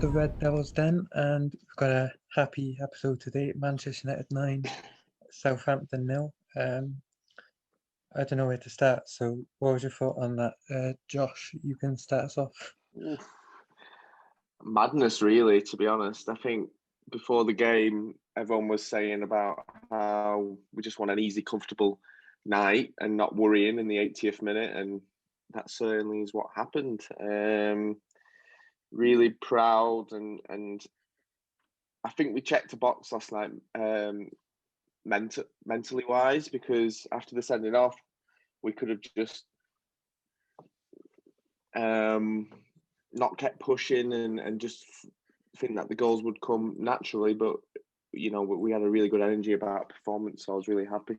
the Red Devils Den, and we've got a happy episode today. Manchester United 9, Southampton 0. I don't know where to start, so what was your thought on that? Josh, you can start us off. Oof. Madness, really, to be honest. I think before the game, everyone was saying about how we just want an easy, comfortable night and not worrying in the 80th minute, and that certainly is what happened. Really proud, and I think we checked a box last night, mentally wise, because after the sending off, we could have just not kept pushing and just think that the goals would come naturally. But you know, we had a really good energy about our performance, so I was really happy.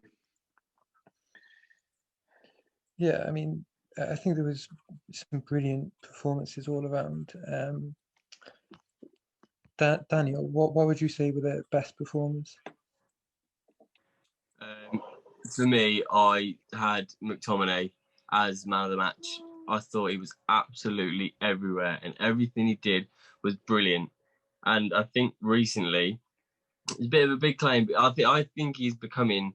Yeah, I mean, I think there was some brilliant performances all around. Daniel, what would you say were the best performers? For me, I had McTominay as man of the match. I thought he was absolutely everywhere, and everything he did was brilliant. And I think recently, it's a bit of a big claim, but I think he's becoming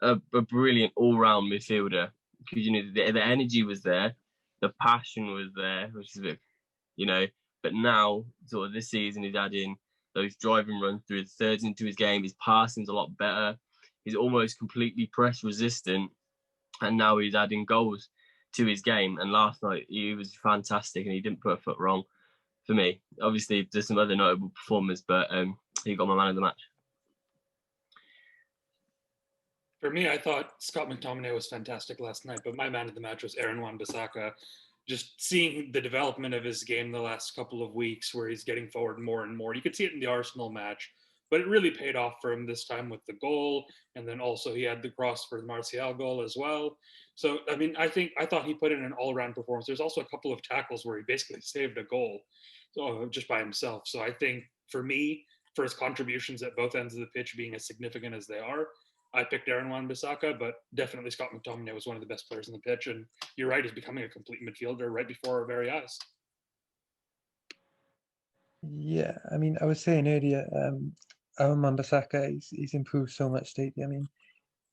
a brilliant all-round midfielder, because you know the energy was there, the passion was there, which is a bit, you know. But now, sort of this season, he's adding those driving runs through the thirds into his game. His passing's a lot better. He's almost completely press resistant, and now he's adding goals to his game. And last night he was fantastic, and he didn't put a foot wrong for me. Obviously, there's some other notable performers, but he got my man of the match. For me, I thought Scott McTominay was fantastic last night, but my man of the match was Aaron Wan-Bissaka. Just seeing the development of his game the last couple of weeks, where he's getting forward more and more. You could see it in the Arsenal match, but it really paid off for him this time with the goal, and then also he had the cross for the Martial goal as well. So, I mean, I thought he put in an all-around performance. There's also a couple of tackles where he basically saved a goal just by himself. So I think for me, for his contributions at both ends of the pitch being as significant as they are, I picked Aaron Wan-Bissaka, but definitely Scott McTominay was one of the best players on the pitch. And you're right, he's becoming a complete midfielder right before our very eyes. Yeah, I mean, I was saying earlier, Aaron Wan-Bissaka, he's improved so much lately. I mean,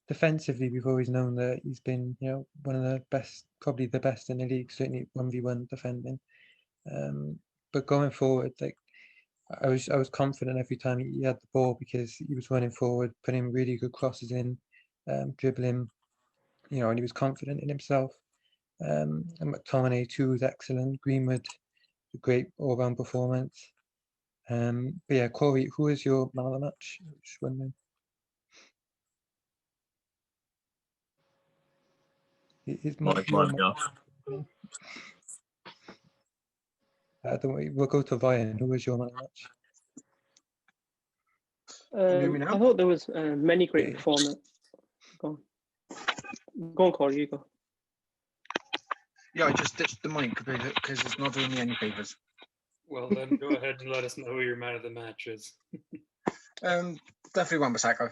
defensively, we've always known that he's been, you know, one of the best, probably the best in the league, certainly 1v1 defending. But going forward, like, I was confident every time he had the ball, because he was running forward, putting really good crosses in, dribbling, you know, and he was confident in himself. And McTominay too was excellent. Greenwood, a great all-round performance. But yeah, Corey, who is your man of the match? Just wondering. Don't worry, we'll go to Ryan. Who was your man of the match? I thought there was many great performers. Go on, Corey, you go. Yeah, I just ditched the mic because it's not doing me any favours. Well, then go ahead and let us know who your man of the match is. Definitely Wan-Bissaka.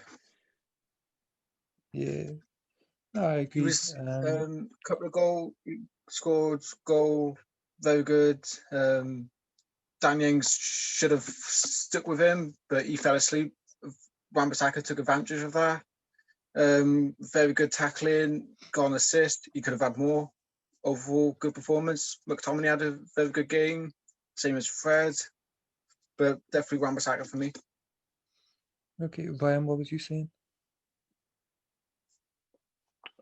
Yeah, no, I agree. He was couple of scored goal, very good. Dan Ings should have stuck with him, but he fell asleep. Wan-Bissaka took advantage of that. Very good tackling, got an assist. He could have had more. Overall, good performance. McTominay had a very good game, same as Fred, but definitely Wan-Bissaka for me. Okay, Ryan, what was you saying?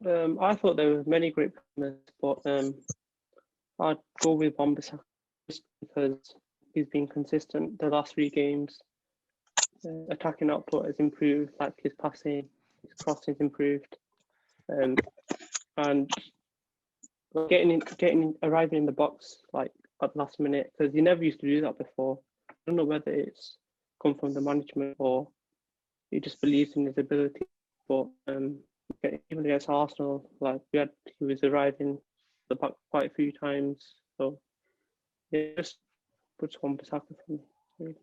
I thought there were many great performers, but I'd go with Wan-Bissaka just because he's been consistent the last 3 games. Attacking output has improved, like his passing, his crossing's improved, and arriving in the box like at the last minute, because he never used to do that before. I don't know whether it's come from the management or he just believes in his ability. But even against Arsenal, like he was arriving the back quite a few times. So yeah, just puts Wan-Bissaka for me. Really.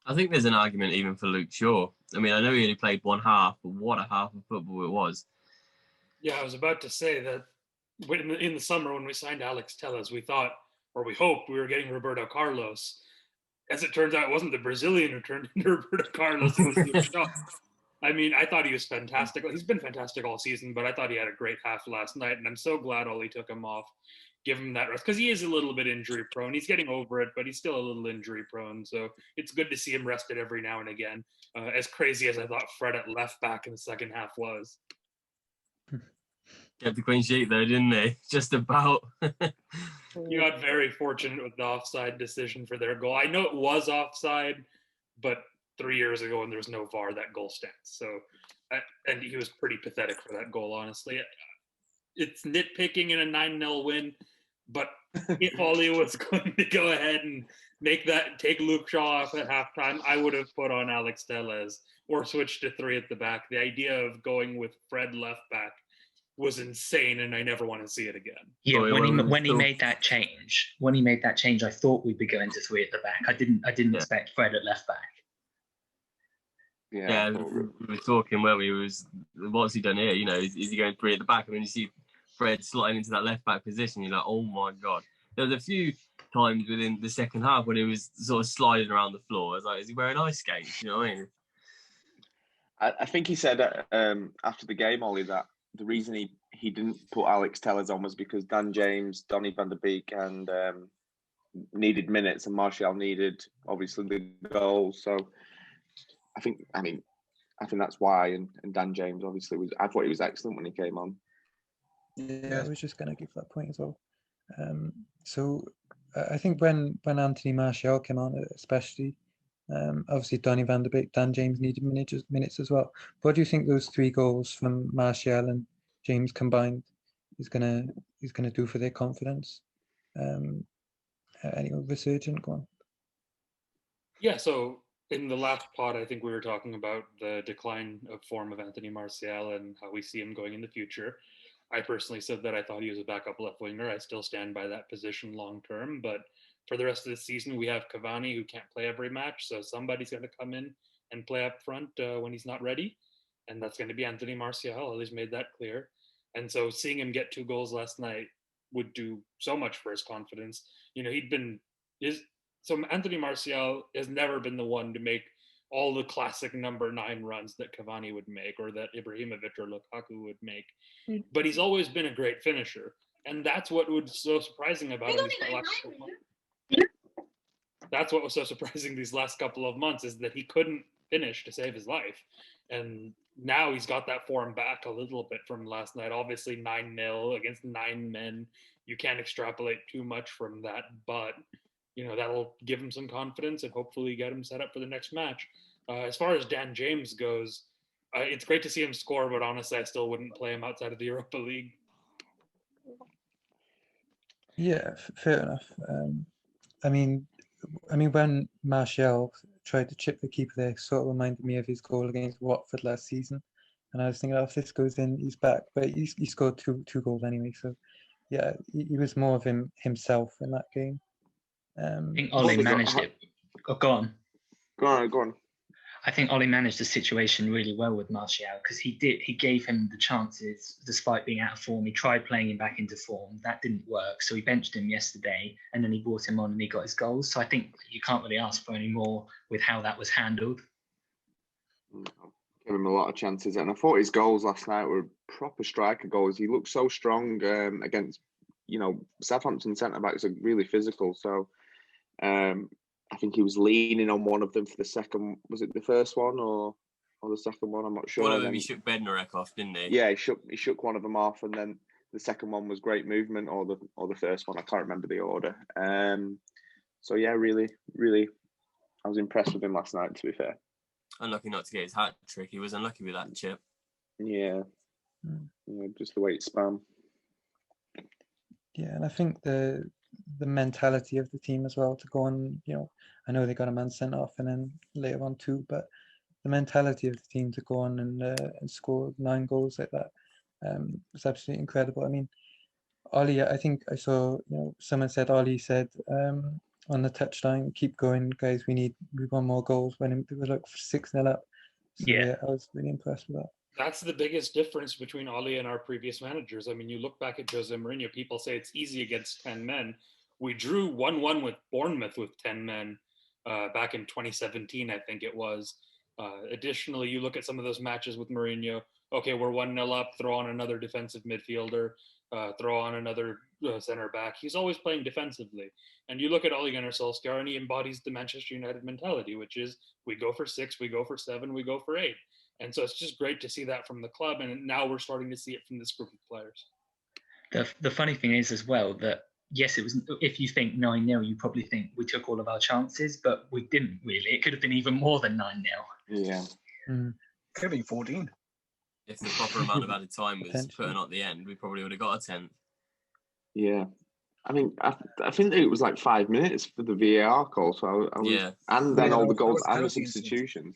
I think there's an argument even for Luke Shaw. I mean, I know he only played one half, but what a half of football it was. Yeah, I was about to say that in the summer when we signed Alex Telles, we thought or we hoped we were getting Roberto Carlos. As it turns out, it wasn't the Brazilian who turned into Roberto Carlos. It was Luke Shaw. I mean, I thought he was fantastic. He's been fantastic all season, but I thought he had a great half last night, and I'm so glad Oli took him off, give him that rest, because he is a little bit injury prone. He's getting over it, but he's still a little injury prone. So it's good to see him rested every now and again. As crazy as I thought Fred at left back in the second half was. Kept the clean sheet though, didn't they? Just about. You got very fortunate with the offside decision for their goal. I know it was offside, but 3 years ago when there was no VAR, that goal stands. So, and he was pretty pathetic for that goal, honestly. It's nitpicking in a 9-0 win, but if Oli was going to go ahead and take Luke Shaw off at halftime, I would have put on Alex Telles or switched to 3 at the back. The idea of going with Fred left back was insane, and I never want to see it again. Yeah, when he made that change, I thought we'd be going to 3 at the back. I didn't expect Fred at left back. Yeah, we were talking where we was. What's he done here? You know, is he going 3 at the back? I mean, you see Fred slotting into that left back position. You're like, oh my god. There was a few times within the second half when he was sort of sliding around the floor. I was like, is he wearing ice skates? You know what I mean? I think he said after the game, Ollie, that the reason he didn't put Alex Telles on was because Dan James, Donny van der Beek, and needed minutes, and Martial needed obviously the goals. So I think that's why. And Dan James obviously I thought he was excellent when he came on. Yeah, I was just going to give that point as well. So I think when Anthony Martial came on, especially, obviously Donny van der Beek, Dan James needed minutes as well. What do you think those 3 goals from Martial and James combined is gonna do for their confidence? Any resurgent? Go on. Yeah, so in the last pod, I think we were talking about the decline of form of Anthony Martial and how we see him going in the future. I personally said that I thought he was a backup left winger. I still stand by that position long term, but for the rest of the season, we have Cavani who can't play every match, so somebody's going to come in and play up front when he's not ready, and that's going to be Anthony Martial. Ollie's made that clear, and so seeing him get 2 goals last night would do so much for his confidence. You know, so Anthony Martial has never been the one to make all the classic number 9 runs that Cavani would make or that Ibrahimovic or Lukaku would make. But he's always been a great finisher. And that's what was so surprising about him these last couple of months. That's what was so surprising these last couple of months is that he couldn't finish to save his life. And now he's got that form back a little bit from last night. Obviously 9-0 against 9 men. You can't extrapolate too much from that, but you know, that'll give him some confidence and hopefully get him set up for the next match. As far as Dan James goes, it's great to see him score, but honestly, I still wouldn't play him outside of the Europa League. Yeah, fair enough. I mean, when Martial tried to chip the keeper there, sort of reminded me of his goal against Watford last season. And I was thinking, if this goes in, he's back. But he scored two goals anyway. So, yeah, he was more of himself in that game. I think Oli managed it. Go on. Go on. I think Oli managed the situation really well with Martial because he gave him the chances despite being out of form. He tried playing him back into form. That didn't work. So he benched him yesterday and then he brought him on and he got his goals. So I think you can't really ask for any more with how that was handled. Gave him a lot of chances. And I thought his goals last night were proper striker goals. He looked so strong against, you know, Southampton centre-backs are really physical. So I think he was leaning on one of them for the second. Was it the first one or the second one? I'm not sure. One of them he shook Bednarek off, didn't he? Yeah, he shook one of them off, and then the second one was great movement, or the first one. I can't remember the order. So yeah, really, I was impressed with him last night. To be fair, unlucky not to get his hat trick. He was unlucky with that chip. Yeah, just the way it spun. Yeah, and I think the mentality of the team as well to go on, you know, I know they got a man sent off and then later on 2, but the mentality of the team to go on and score 9 goals like that was absolutely incredible. I mean, Oli, I think I saw, you know, someone said, Oli said on the touchline, keep going, guys, we want more goals when we were like 6-0 up. So yeah, I was really impressed with that. That's the biggest difference between Oli and our previous managers. I mean, you look back at Jose Mourinho, people say it's easy against 10 men. We drew 1-1 with Bournemouth with 10 men back in 2017, I think it was. Additionally, you look at some of those matches with Mourinho. Okay, we're 1-0 up, throw on another defensive midfielder, throw on another center back. He's always playing defensively. And you look at Ole Gunnar Solskjaer, and he embodies the Manchester United mentality, which is we go for 6, we go for 7, we go for 8. And so it's just great to see that from the club. And now we're starting to see it from this group of players. The funny thing is as well that, yes, it was. If you think 9-0, you probably think we took all of our chances, but we didn't really. It could have been even more than 9-0. Yeah. Could have been 14. If the proper amount of added time was put on at the end, we probably would have got a 10th. Yeah. I mean, I think that it was like 5 minutes for the VAR call. So I was, and then all the goals and the substitutions.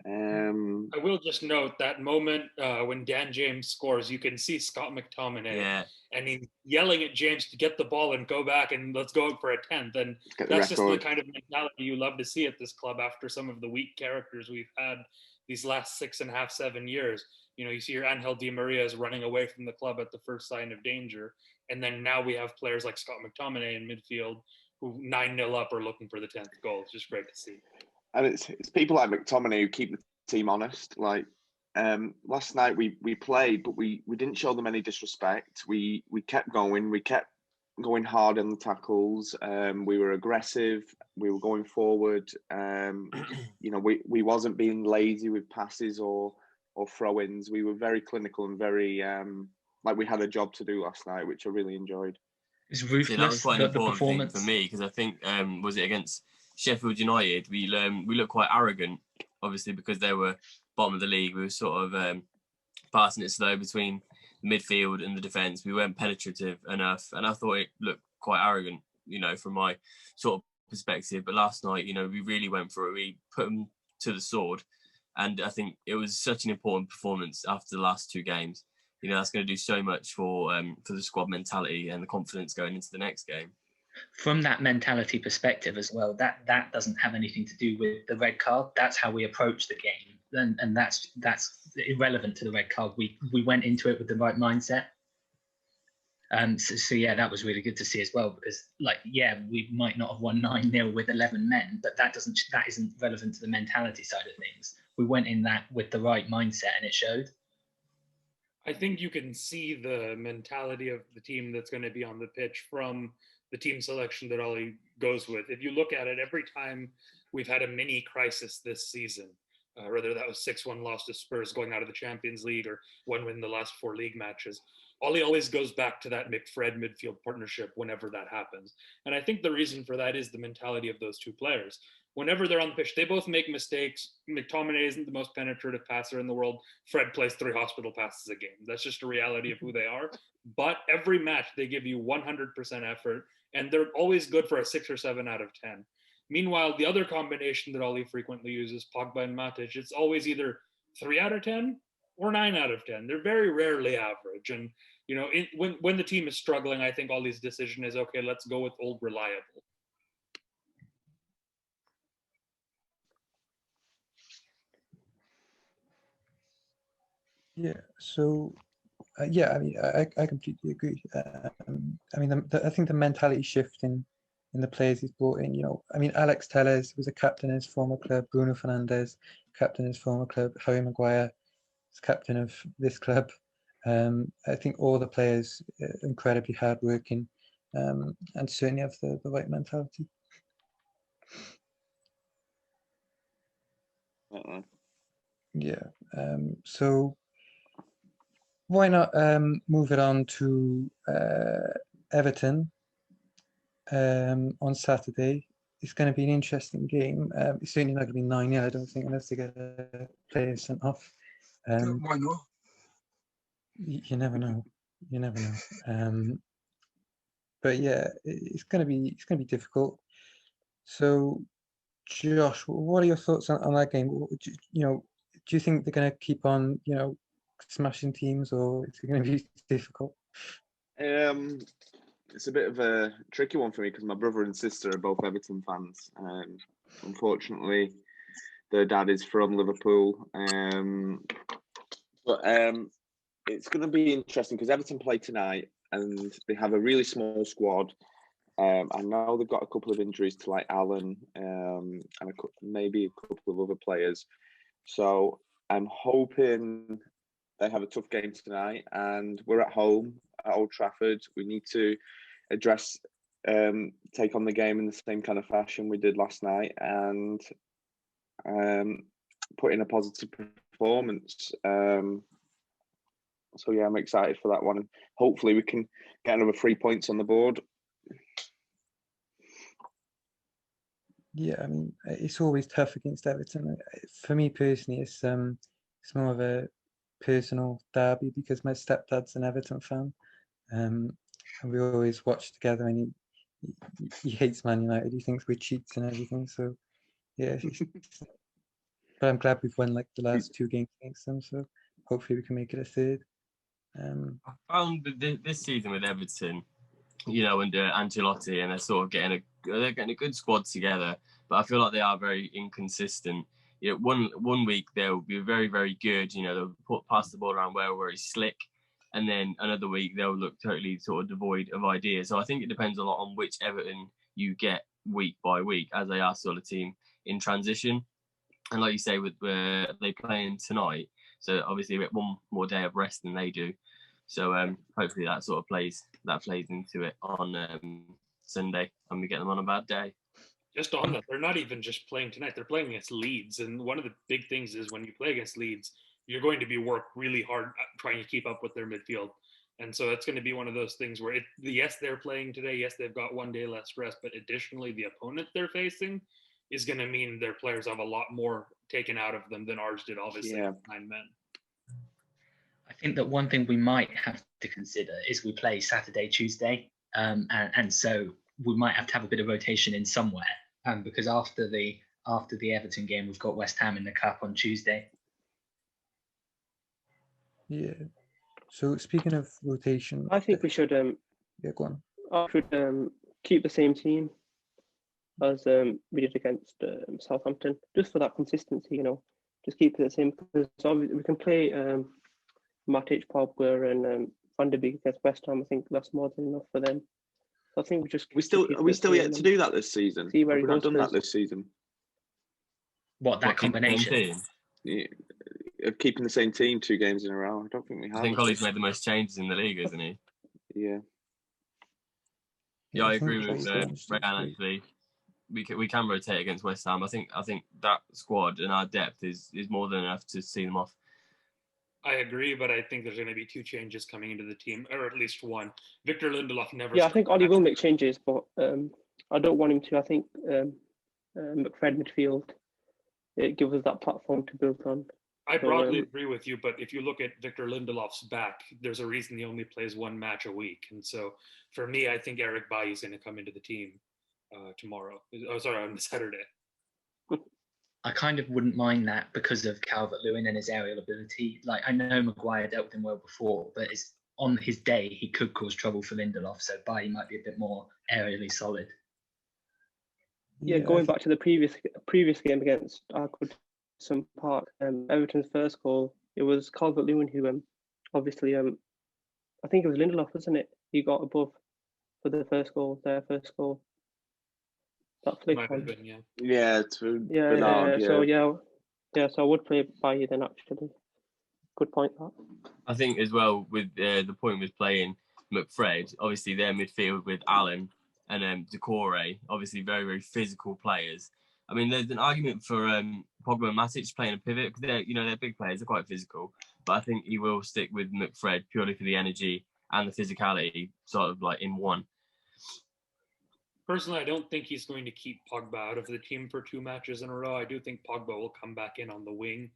I will just note that moment when Dan James scores, you can see Scott McTominay, and he's yelling at James to get the ball and go back and let's go out for a 10th. And that's just the kind of mentality you love to see at this club after some of the weak characters we've had these last 6.5, 7 years. You know, you see your Angel Di Maria is running away from the club at the first sign of danger. And then now we have players like Scott McTominay in midfield who 9-0 up are looking for the 10th goal. It's just great to see. And it's people like McTominay who keep the team honest. Like last night we played, but we didn't show them any disrespect. We kept going. We kept going hard on the tackles. We were aggressive. We were going forward. You know, we wasn't being lazy with passes or throw-ins. We were very clinical and very like we had a job to do last night, which I really enjoyed. It's ruthless. Yeah, that was quite an important performance thing for me because I think was it against Sheffield United? We looked quite arrogant, obviously because they were bottom of the league. We were sort of passing it slow between the midfield and the defence. We weren't penetrative enough, and I thought it looked quite arrogant, you know, from my sort of perspective. But last night, you know, we really went for it. We put them to the sword, and I think it was such an important performance after the last 2 games. You know, that's going to do so much for the squad mentality and the confidence going into the next game. From that mentality perspective as well, that doesn't have anything to do with the red card. That's how we approach the game, and that's irrelevant to the red card. We went into it with the right mindset. So yeah, that was really good to see as well, because we might not have won 9-0 with 11 men, but that isn't relevant to the mentality side of things. We went in that with the right mindset, and it showed. I think you can see the mentality of the team that's going to be on the pitch from the team selection that Ollie goes with. If you look at it, every time we've had a mini crisis this season, whether that was 6-1 loss to Spurs going out of the Champions League or 1 win the last 4 league matches, Ollie always goes back to that McFred midfield partnership whenever that happens. And I think the reason for that is the mentality of those 2 players. Whenever they're on the pitch, they both make mistakes. McTominay isn't the most penetrative passer in the world. Fred plays 3 hospital passes a game. That's just a reality of who they are. But every match, they give you 100% effort, and they're always good for a 6 or 7 out of 10. Meanwhile, the other combination that Ollie frequently uses, Pogba and Matic, it's always either 3 out of 10 or 9 out of 10. They're very rarely average. And, you know, when the team is struggling, I think Ollie's decision is, okay, let's go with old reliable. Yeah, so I mean, I completely agree. I mean, I think the mentality shift in the players he's brought in, you know, I mean, Alex Telles was a captain in his former club, Bruno Fernandes, captain in his former club, Harry Maguire is captain of this club. I think all the players are incredibly hardworking and certainly have the right mentality. Yeah, so why not move it on to Everton on Saturday? It's going to be an interesting game. It's certainly not going to be 9-0, I don't think, unless they get a player sent off. Why not? You never know. You never know. But yeah, it's going to be difficult. So, Josh, what are your thoughts on that game? You know, do you think they're going to keep on, you know, smashing teams, or is it going to be difficult? It's a bit of a tricky one for me because my brother and sister are both Everton fans. Unfortunately, their dad is from Liverpool. But it's going to be interesting because Everton play tonight and they have a really small squad. I know they've got a couple of injuries to like Allen and maybe a couple of other players. So I'm hoping they have a tough game tonight, and we're at home at Old Trafford. We need to take on the game in the same kind of fashion we did last night, and put in a positive performance. So yeah, I'm excited for that one, and hopefully we can get another 3 points on the board. Yeah, I mean, it's always tough against Everton. For me personally, it's more of a personal derby because my stepdad's an Everton fan, and we always watch together. And he hates Man United. He thinks we're cheats and everything. So yeah, but I'm glad we've won like the last 2 games against them. So hopefully we can make it a third. I found this season with Everton, under Ancelotti, and they're sort of getting a good squad together, but I feel like they are very inconsistent. One week they'll be very, very good. They'll pass the ball around very slick, and then another week they'll look totally sort of devoid of ideas. So I think it depends a lot on which Everton you get week by week, as they are sort of team in transition. And like you say, with they playing tonight, so obviously we have one more day of rest than they do. So hopefully that sort of plays into it on Sunday, and we get them on a bad day. Just on that, they're not even just playing tonight. They're playing against Leeds. And one of the big things is when you play against Leeds, you're going to be worked really hard trying to keep up with their midfield. And so it's going to be one of those things where, yes, they're playing today. Yes, they've got one day less rest. But additionally, the opponent they're facing is going to mean their players have a lot more taken out of them than ours did, obviously, 9 men. I think that one thing we might have to consider is we play Saturday, Tuesday. And so we might have to have a bit of rotation in somewhere. Because after the Everton game, we've got West Ham in the Cup on Tuesday. Yeah. So speaking of rotation, I think we should yeah, go on. I should keep the same team as we did against Southampton, just for that consistency. Just keep it the same, because obviously we can play Matic, Pogba, and Van de Beek against West Ham. I think that's more than enough for them. I think are we still yet to do that this season? See where We've not done that this season. What, that combination? Yeah, keeping the same team 2 games in a row. I don't think we have. I think Ollie's made the most changes in the league, hasn't he? Yeah. Yeah, I agree with Rayan, actually. We can rotate against West Ham. I think that squad and our depth is more than enough to see them off. I agree, but I think there's going to be 2 changes coming into the team, or at least one. Victor Lindelof never. Yeah, I think Ollie will make changes, but I don't want him to. I think McFred midfield, it gives us that platform to build on. I broadly agree with you, but if you look at Victor Lindelof's back, there's a reason he only plays 1 match a week. And so for me, I think Eric Bailly is going to come into the team on Saturday. I kind of wouldn't mind that because of Calvert-Lewin and his aerial ability. Like, I know Maguire dealt with him well before, but on his day, he could cause trouble for Lindelof. So Bailly might be a bit more aerially solid. Yeah, going back to the previous game against Goodison Park, Everton's first goal, it was Calvert-Lewin who obviously I think it was Lindelof, wasn't it? He got above for their first goal. That flick on. Yeah, Bernard, yeah. So I would play Bailly then, actually. Good point, that. I think as well with the point with playing McFred, obviously their midfield with Allen and Decore, obviously very, very physical players. I mean, there's an argument for Pogba and Matic playing a pivot because they're big players, they're quite physical. But I think he will stick with McFred purely for the energy and the physicality, sort of like in one. Personally, I don't think he's going to keep Pogba out of the team for 2 matches in a row. I do think Pogba will come back in on the wing,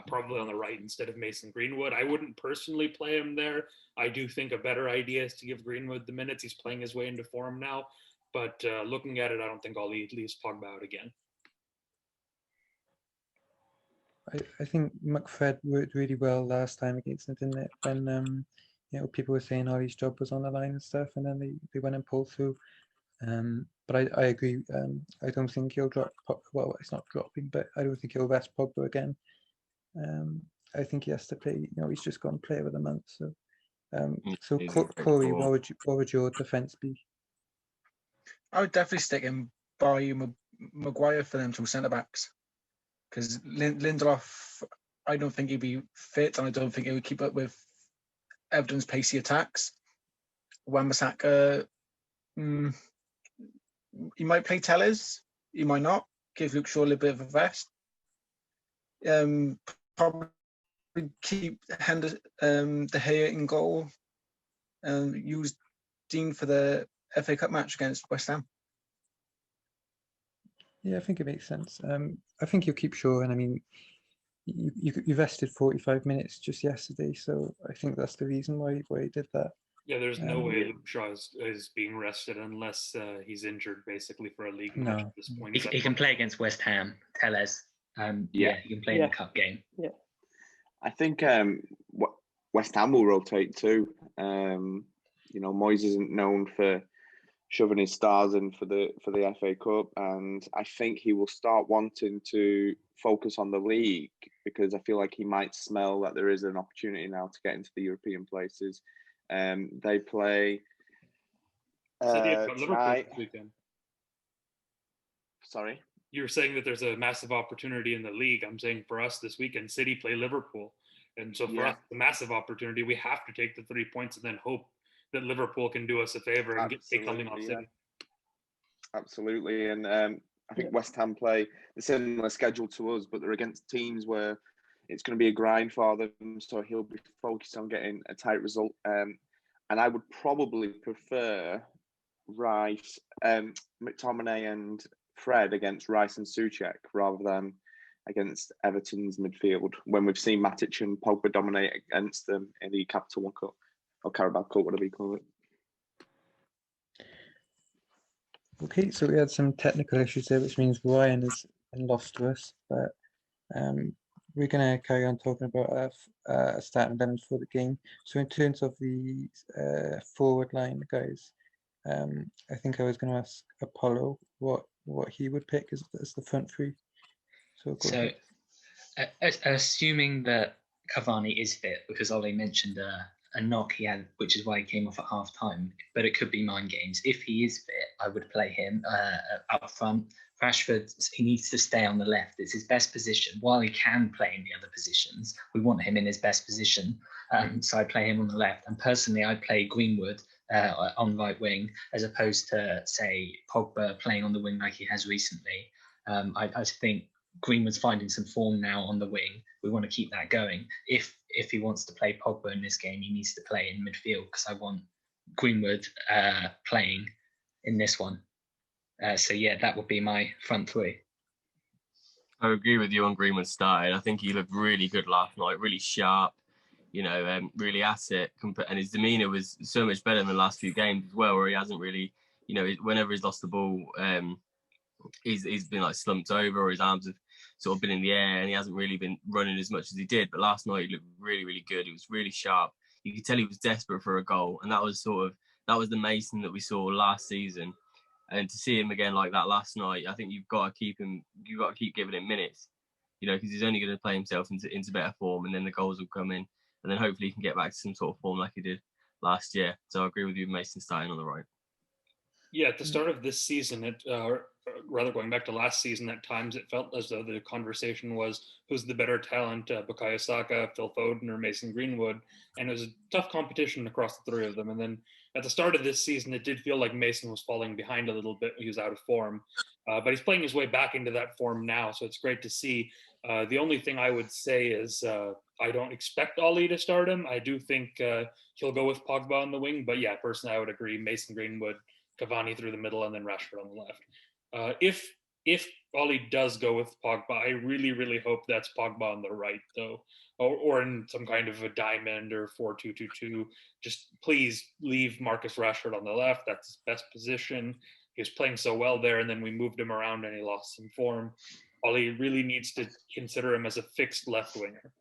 probably on the right instead of Mason Greenwood. I wouldn't personally play him there. I do think a better idea is to give Greenwood the minutes. He's playing his way into form now. But looking at it, I don't think Ollie leaves Pogba out again. I think McFred worked really well last time against them, didn't it? When people were saying his job was on the line and stuff, and then they went and pulled through. But I agree. I don't think he'll drop. Well, it's not dropping, but I don't think he'll rest Pogba again. I think he has to play. He's just gone player of the month. So, Corey, what would your defence be? I would definitely stick him by Maguire for them two centre backs, because Lindelof, I don't think he'd be fit, and I don't think he would keep up with Everton's pacey attacks. Wan-Bissaka, he might play Telles, he might not. Give Luke Shaw a little bit of a rest. Probably keep De Gea in goal, and use Dean for the FA Cup match against West Ham. Yeah, I think it makes sense. I think you'll keep Shaw, and I mean, you vested 45 minutes just yesterday, so I think that's the reason why he did that. Yeah, there's no way Luke Shaw is being rested unless he's injured, basically, for a league match at this point. He can play against West Ham, Telles. He can play in the cup game. Yeah. I think West Ham will rotate too. Moyes isn't known for shoving his stars in for the FA Cup, and I think he will start wanting to focus on the league, because I feel like he might smell that there is an opportunity now to get into the European places. They play tonight. This weekend. Sorry? You were saying that there's a massive opportunity in the league. I'm saying for us this weekend, City play Liverpool. And so for us, the massive opportunity, we have to take the 3 points and then hope that Liverpool can do us a favor and get coming off City. Absolutely. And I think West Ham play a similar schedule to us, but they're against teams where it's going to be a grind for them. So he'll be focused on getting a tight result. And I would probably prefer Rice, McTominay and Fred against Rice and Souček rather than against Everton's midfield, when we've seen Matic and Pogba dominate against them in the Capital One Cup or Carabao Cup, whatever you call it. Okay, so we had some technical issues there, which means Ryan has been lost to us, but we're going to carry on talking about starting 11 for the game. So in terms of the forward line, guys, I think I was going to ask Apollo what he would pick as the front three. So assuming that Cavani is fit, because Ollie mentioned a knock he had, which is why he came off at half time, but it could be mind games. If he is fit, I would play him up front. Rashford, he needs to stay on the left. It's his best position. While he can play in the other positions, we want him in his best position. So I'd play him on the left. And personally, I'd play Greenwood on right wing, as opposed to, say, Pogba playing on the wing like he has recently. I think Greenwood's finding some form now on the wing. We want to keep that going. If he wants to play Pogba in this game, he needs to play in midfield, because I want Greenwood playing in this one. That would be my front three. I agree with you on Greenwood starting. I think he looked really good last night, really sharp, really at it. And his demeanour was so much better than the last few games as well, where he hasn't really, whenever he's lost the ball, he's been like slumped over, or his arms have sort of been in the air, and he hasn't really been running as much as he did. But last night he looked really, really good. He was really sharp. You could tell he was desperate for a goal, and that was the Mason that we saw last season. And to see him again like that last night, I think you've got to keep giving him minutes, because he's only going to play himself into better form, and then the goals will come in, and then hopefully he can get back to some sort of form like he did last year. So I agree with you, Mason starting on the right. Yeah, at the start of this season, rather going back to last season, at times it felt as though the conversation was who's the better talent, Bukayo Saka, Phil Foden, or Mason Greenwood, and it was a tough competition across the three of them. And then at the start of this season, it did feel like Mason was falling behind a little bit. He was out of form, but he's playing his way back into that form now, so it's great to see. The only thing I would say is I don't expect Ollie to start him. I do think he'll go with Pogba on the wing, but yeah, personally I would agree Mason Greenwood, Cavani through the middle, and then Rashford on the left. If Ollie does go with Pogba, I really, really hope that's Pogba on the right, though, or in some kind of a diamond or 4-2-2-2. Just please leave Marcus Rashford on the left. That's his best position. He was playing so well there, and then we moved him around and he lost some form. Ollie really needs to consider him as a fixed left winger.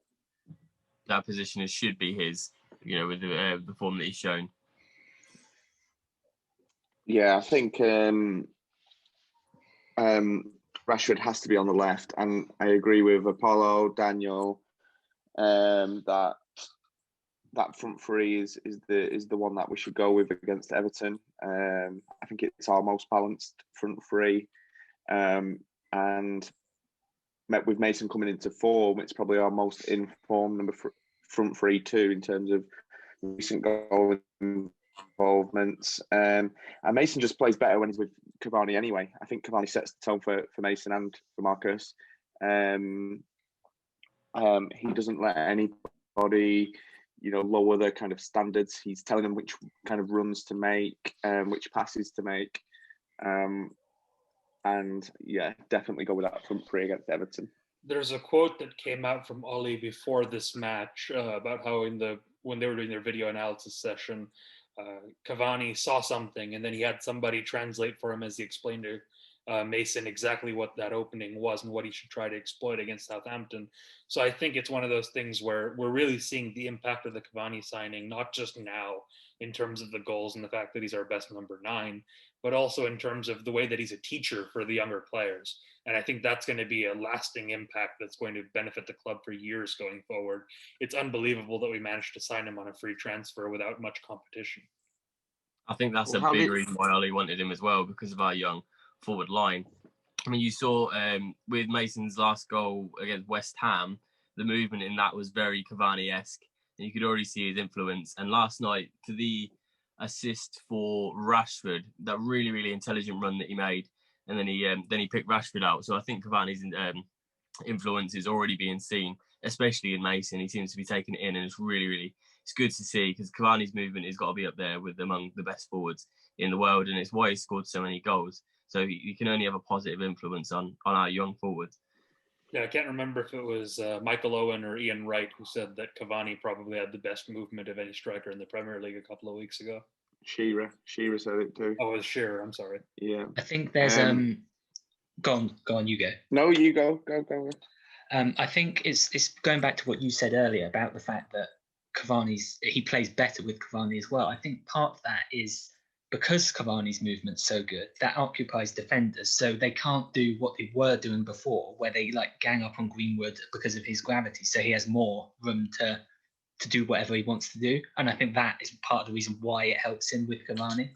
That position should be his, with the form that he's shown. Yeah, I think Rashford has to be on the left, and I agree with Apollo, Daniel, that that front three is the one that we should go with against Everton. I think it's our most balanced front three, and with Mason coming into form, it's probably our most informed front three too in terms of recent goal involvements. And Mason just plays better when he's with Cavani anyway. I think Cavani sets the tone for Mason and for Marcus. He doesn't let anybody, lower their kind of standards. He's telling them which kind of runs to make, which passes to make. And yeah, definitely go with that front three against Everton. There's a quote that came out from Ollie before this match about how when they were doing their video analysis session, Cavani saw something and then he had somebody translate for him as he explained to Mason exactly what that opening was and what he should try to exploit against Southampton. So I think it's one of those things where we're really seeing the impact of the Cavani signing, not just now in terms of the goals and the fact that he's our best number 9, but also in terms of the way that he's a teacher for the younger players. And I think that's going to be a lasting impact that's going to benefit the club for years going forward. It's unbelievable that we managed to sign him on a free transfer without much competition. I think that's a big reason why Ollie wanted him as well, because of our young forward line. I mean, you saw with Mason's last goal against West Ham, the movement in that was very Cavani-esque, and you could already see his influence. And last night, to the assist for Rashford, that really, really intelligent run that he made, and then he picked Rashford out. So I think Cavani's influence is already being seen, especially in Mason. He seems to be taking it in, and it's really, really, it's good to see, because Cavani's movement has got to be up there with among the best forwards in the world, and it's why he scored so many goals. So you can only have a positive influence on our young forwards. Yeah, I can't remember if it was Michael Owen or Ian Wright who said that Cavani probably had the best movement of any striker in the Premier League a couple of weeks ago. Shearer said it too. Oh, it was Shearer. I'm sorry. Yeah. I think there's Go on, you go. No, you go. Go. I think it's going back to what you said earlier about the fact that he plays better with Cavani as well. I think part of that is because Cavani's movement's so good, that occupies defenders, so they can't do what they were doing before, where they gang up on Greenwood because of his gravity. So he has more room to do whatever he wants to do, and I think that is part of the reason why it helps him with Cavani.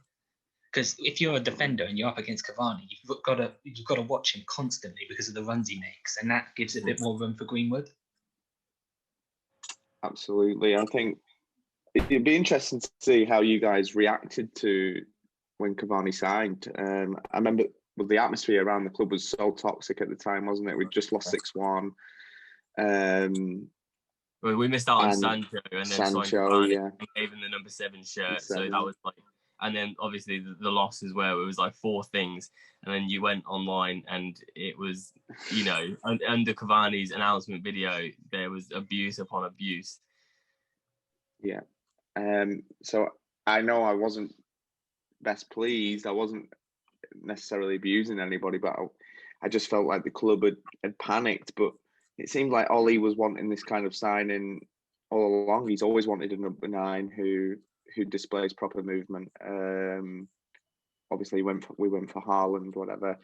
Because if you're a defender and you're up against Cavani, you've got to watch him constantly because of the runs he makes, and that gives a bit more room for Greenwood. Absolutely, I think it'd be interesting to see how you guys reacted to when Cavani signed. I remember the atmosphere around the club was so toxic at the time, wasn't it? We'd just lost 6-1. We missed out on Sancho, and then Sancho, and gave him the number 7 shirt. So that was and then obviously the loss as well. It was 4 things, and then you went online, and it was, under Cavani's announcement video, there was abuse upon abuse. Yeah. So I know I wasn't best pleased. I wasn't necessarily abusing anybody, but I just felt like the club had panicked. But it seemed like Ollie was wanting this kind of signing all along. He's always wanted a number 9 who displays proper movement. Obviously, we went for Haaland, whatever.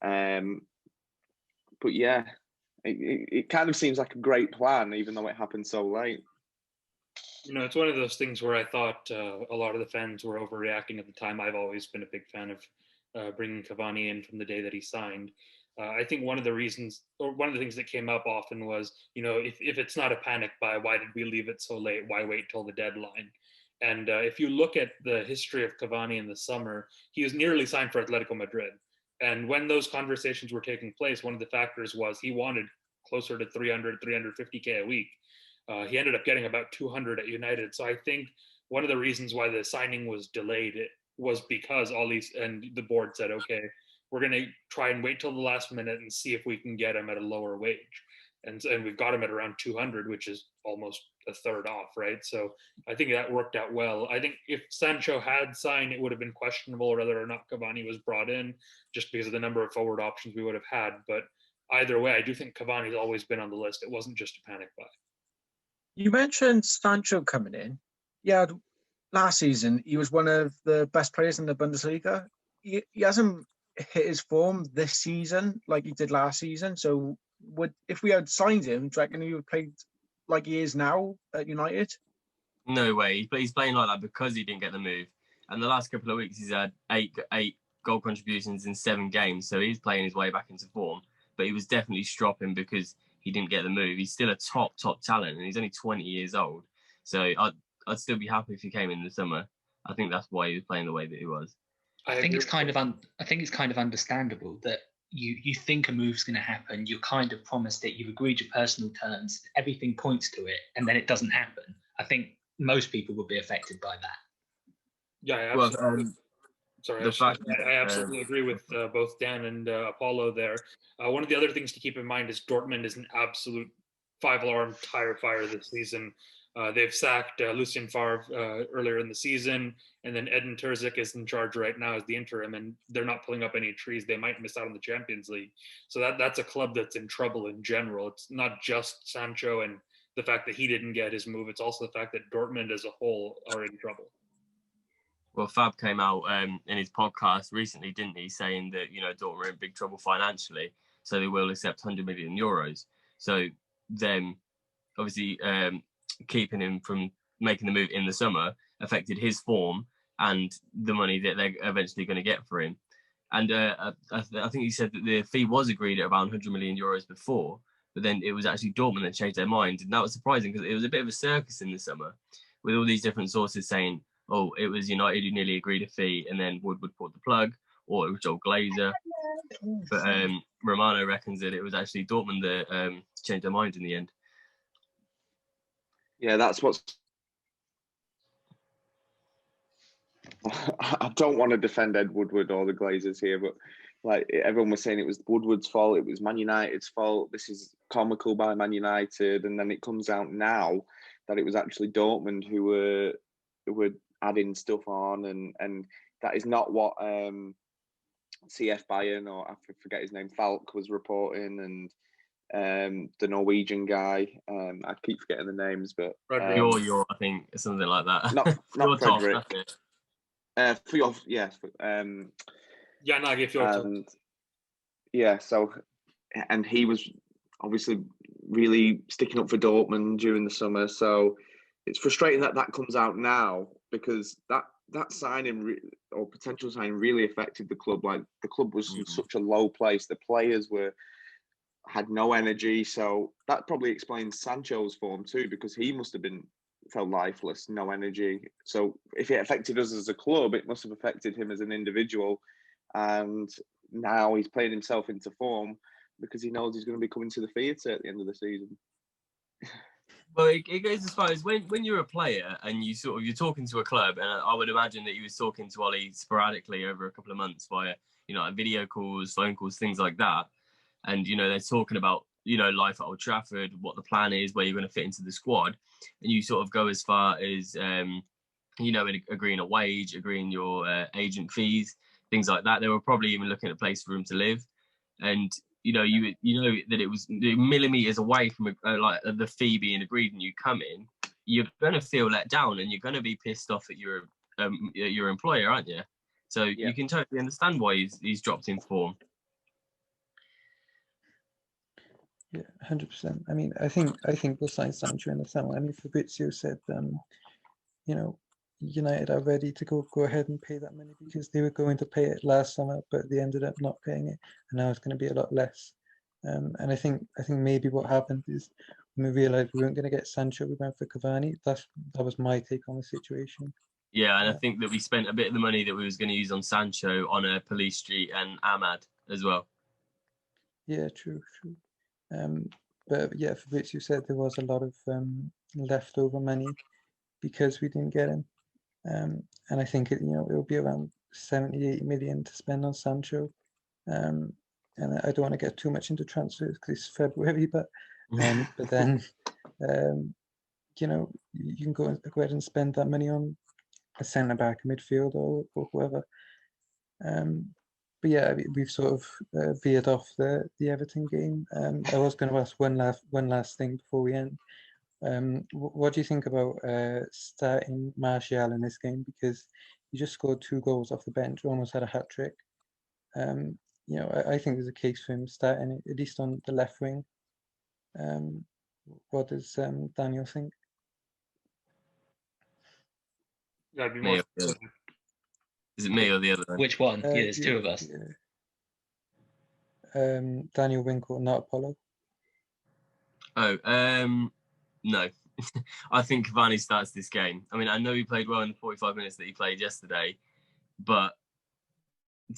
But yeah, it kind of seems like a great plan, even though it happened so late. It's one of those things where I thought a lot of the fans were overreacting at the time. I've always been a big fan of bringing Cavani in from the day that he signed. I think one of the reasons, or one of the things that came up often was, if it's not a panic buy, why did we leave it so late? Why wait till the deadline? And if you look at the history of Cavani in the summer, he was nearly signed for Atletico Madrid. And when those conversations were taking place, one of the factors was he wanted closer to 300, 350K a week. He ended up getting about 200 at United. So I think one of the reasons why the signing was delayed was because Ollie and the board said, okay, we're going to try and wait till the last minute and see if we can get him at a lower wage. And we've got him at around 200, which is almost a third off, right? So I think that worked out well. I think if Sancho had signed, it would have been questionable whether or not Cavani was brought in, just because of the number of forward options we would have had. But either way, I do think Cavani's always been on the list. It wasn't just a panic buy. You mentioned Sancho coming in. Yeah, last season, he was one of the best players in the Bundesliga. He hasn't hit his form this season like he did last season. So if we had signed him, do you reckon he would have played like he is now at United? No way. He's playing like that because he didn't get the move. And the last couple of weeks, he's had eight goal contributions in 7 games. So he's playing his way back into form. But he was definitely stropping because he didn't get the move. He's still a top talent, and he's only 20 years old. So I'd still be happy if he came in the summer. I think that's why he was playing the way that he was. I think it's kind of understandable that you think a move's going to happen. You're kind of promised it. You've agreed your personal terms. Everything points to it, and then it doesn't happen. I think most people would be affected by that. Yeah, absolutely. I absolutely agree with both Dan and Apollo there. One of the other things to keep in mind is Dortmund is an absolute 5-alarm tire fire this season. They've sacked Lucien Favre earlier in the season, and then Edin Terzic is in charge right now as the interim, and they're not pulling up any trees. They might miss out on the Champions League. So that's a club that's in trouble in general. It's not just Sancho and the fact that he didn't get his move. It's also the fact that Dortmund as a whole are in trouble. Well, Fab came out in his podcast recently, didn't he, saying that, Dortmund are in big trouble financially, so they will accept 100 million euros. So them obviously keeping him from making the move in the summer affected his form and the money that they're eventually going to get for him. And I think he said that the fee was agreed at around 100 million euros before, but then it was actually Dortmund that changed their mind. And that was surprising because it was a bit of a circus in the summer with all these different sources saying, oh, it was United who nearly agreed a fee and then Woodward pulled the plug, or it was Joel Glazer. But Romano reckons that it was actually Dortmund that changed their mind in the end. Yeah, that's what's... I don't want to defend Ed Woodward or the Glazers here, but like everyone was saying it was Woodward's fault, it was Man United's fault, this is comical by Man United, and then it comes out now that it was actually Dortmund who were adding stuff on, and that is not what CF Bayern, or I forget his name, Falk was reporting, and the Norwegian guy, I keep forgetting the names, but I think something like that. Not Frederick. Fjord, yes. Nagi Fjord. Yeah, so, and he was obviously really sticking up for Dortmund during the summer, so it's frustrating that comes out now, because that signing or potential signing really affected the club. Like, the club was in such a low place. The players had no energy, so that probably explains Sancho's form too, because he must have felt lifeless, no energy. So if it affected us as a club, it must have affected him as an individual, and now he's playing himself into form because he knows he's going to be coming to the theatre at the end of the season. Well, it goes as far as when you're a player and you're talking to a club, and I would imagine that he was talking to Ollie sporadically over a couple of months via, video calls, phone calls, things like that. And, they're talking about, life at Old Trafford, what the plan is, where you're going to fit into the squad. And you sort of go as far as, agreeing a wage, agreeing your agent fees, things like that. They were probably even looking at a place for him to live. And, you know that it was millimeters away from the fee being agreed, and you come in, you're going to feel let down and you're going to be pissed off at your employer, aren't you? So you can totally understand why he's dropped in form. Yeah, 100%. I mean, I think we'll sign Sancho in the summer. I mean, Fabrizio said, United are ready to go ahead and pay that money because they were going to pay it last summer, but they ended up not paying it, and now it's going to be a lot less. And I think maybe what happened is when we realised we weren't going to get Sancho, we went for Cavani. That was my take on the situation. Yeah, and I think that we spent a bit of the money that we was going to use on Sancho on Police Street and Ahmad as well. Yeah, true. But yeah, Fabrizio said there was a lot of leftover money because we didn't get him. And I think it will be around 70-80 million to spend on Sancho. And I don't want to get too much into transfers because it's February, but then you can go ahead and spend that money on a centre back, a midfield, or whoever. But yeah, we've sort of veered off the Everton game. I was going to ask one last thing before we end. What do you think about starting Martial in this game? Because he just scored 2 goals off the bench, almost had a hat-trick. I think there's a case for him starting at least on the left wing. What does Daniel think? Gotta be Me more or the other. specific. Is it me or the other one? Which one? Yeah, Uh, there's two of us. Daniel Winkle, not Apollo. Oh, no. I think Cavani starts this game. I mean, I know he played well in the 45 minutes that he played yesterday, but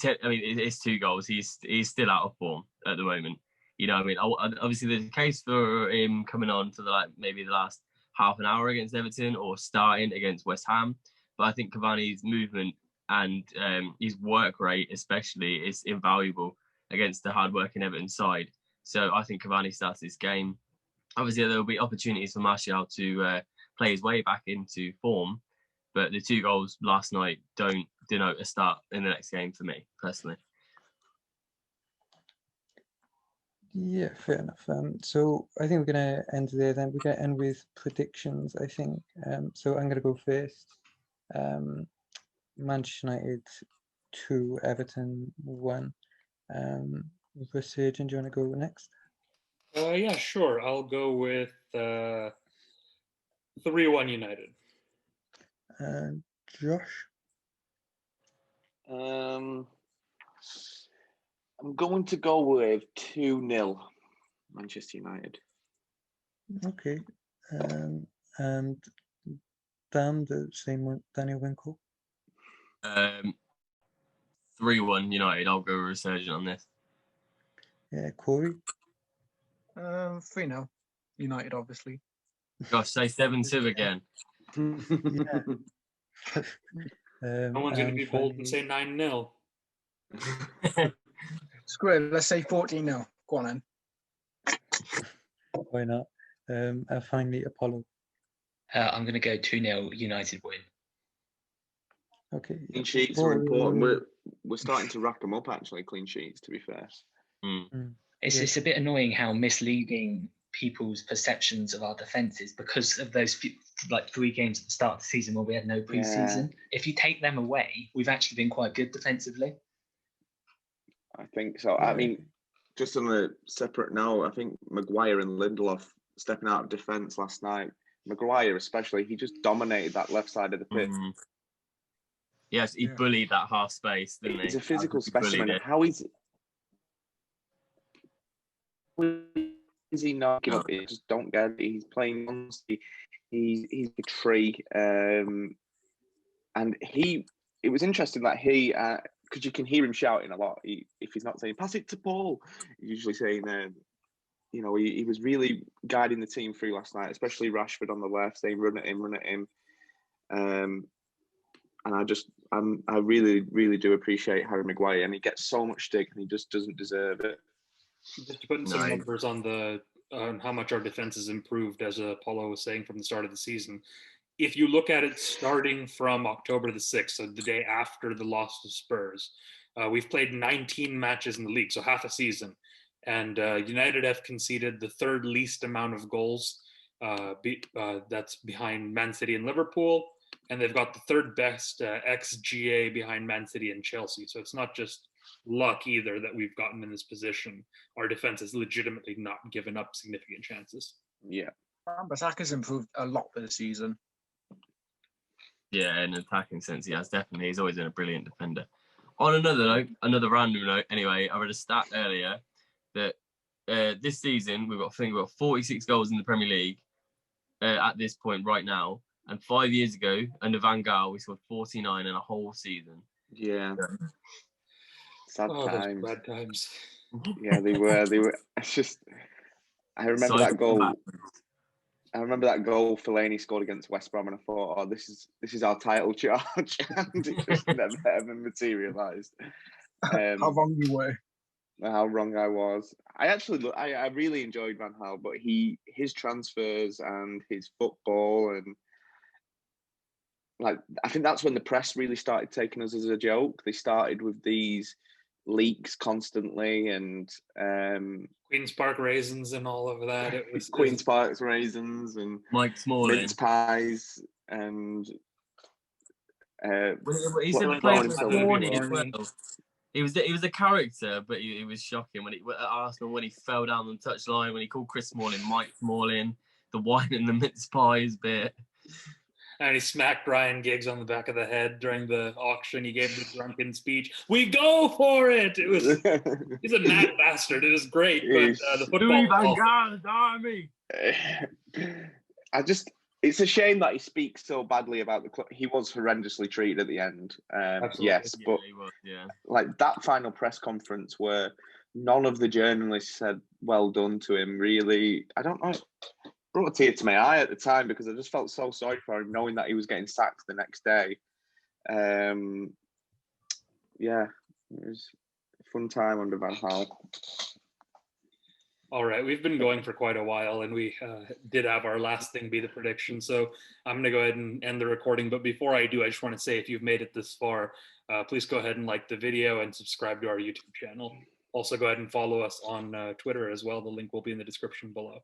it's 2 goals. He's still out of form at the moment. You know, I mean, obviously there's a case for him coming on for maybe the last half an hour against Everton or starting against West Ham. But I think Cavani's movement and his work rate, especially, is invaluable against the hard-working Everton side. So I think Cavani starts this game. Obviously, there will be opportunities for Martial to play his way back into form, but the 2 goals last night don't denote a start in the next game for me, personally. Yeah, fair enough. So I think we're going to end there then. We're going to end with predictions, I think. So I'm going to go first. Manchester United 2, Everton 1. Resurgent, do you want to go next? Yeah, sure. I'll go with 3-1 United. Josh? I'm going to go with 2-0 Manchester United. Okay. And Dan, the same one, Daniel Winkle? 3-1 United. I'll go Resurgent on this. Yeah, Corey? 3-0 United, obviously. Gosh, say 7-2 again. Yeah. No one's going to and be bold finally- and say 9-0. Screw it, let's say 14-0. Go on then. Why not? And finally, Apollo. I'm going to go 2-0 United win. Okay. Clean sheets are important. We're starting to rack them up, actually, clean sheets, to be fair. It's a bit annoying how misleading people's perceptions of our defence is because of those 3 games at the start of the season where we had no pre-season. If you take them away, we've actually been quite good defensively. I think so. Yeah. I mean, just on a separate note, I think Maguire and Lindelof stepping out of defence last night. Maguire especially, he just dominated that left side of the pitch. Yes, he bullied that half space, didn't he? He's a physical He bullied specimen. it. How is he not giving up? I just don't get it. He's playing monster. He's a tree. And it was interesting that he, because you can hear him shouting a lot. If he's not saying, pass it to Paul, he's usually saying, he was really guiding the team through last night, especially Rashford on the left, saying, run at him. And I really, really do appreciate Harry Maguire, and he gets so much stick, and he just doesn't deserve it. Just to put in some numbers on how much our defense has improved, as Apollo was saying from the start of the season. If you look at it starting from October the 6th, so the day after the loss to Spurs, we've played 19 matches in the league, so half a season. And United have conceded the 3rd least amount of goals. That's behind Man City and Liverpool. And they've got the 3rd best XGA behind Man City and Chelsea. So it's not just luck either that we've gotten in this position. Our defense has legitimately not given up significant chances. Yeah. Wan-Bissaka's improved a lot for the season. Yeah, in an attacking sense, he has definitely. He's always been a brilliant defender. On another note, another random note, anyway, I read a stat earlier that this season we've got 46 goals in the Premier League at this point right now. And 5 years ago, under Van Gaal, we scored 49 in a whole season. Yeah. Sad times. Bad times. Yeah, they were. It's just, I remember that goal. I remember that goal Fellaini scored against West Brom, and I thought, oh, this is our title charge, and it just never ever materialised. How wrong you were. How wrong I was. I really enjoyed Van Gaal, but his transfers and his football, and I think that's when the press really started taking us as a joke. They started with these leaks constantly, and Queen's Park raisins and all of that. It was Queen's Park raisins and Mike Smalling, mince pies, and he said the players were corny as well. He was a character, but he was shocking when at Arsenal when he fell down the touchline, when he called Chris Smalling Mike Smalling, the wine and the mince pies bit. And he smacked Ryan Giggs on the back of the head during the auction. He gave the drunken speech. We go for it. It was. He's a mad bastard. It was great, but the football. Army. It's a shame that he speaks so badly about the club. He was horrendously treated at the end. Yes, Yeah, but he was, yeah. like that final press conference where none of the journalists said well done to him, really, I don't know. Brought a tear to my eye at the time because I just felt so sorry for him, knowing that he was getting sacked the next day. Yeah, it was a fun time under Van Gaal. All right, we've been going for quite a while, and we did have our last thing be the prediction. So I'm going to go ahead and end the recording. But before I do, I just want to say, if you've made it this far, please go ahead and like the video and subscribe to our YouTube channel. Also, go ahead and follow us on Twitter as well. The link will be in the description below.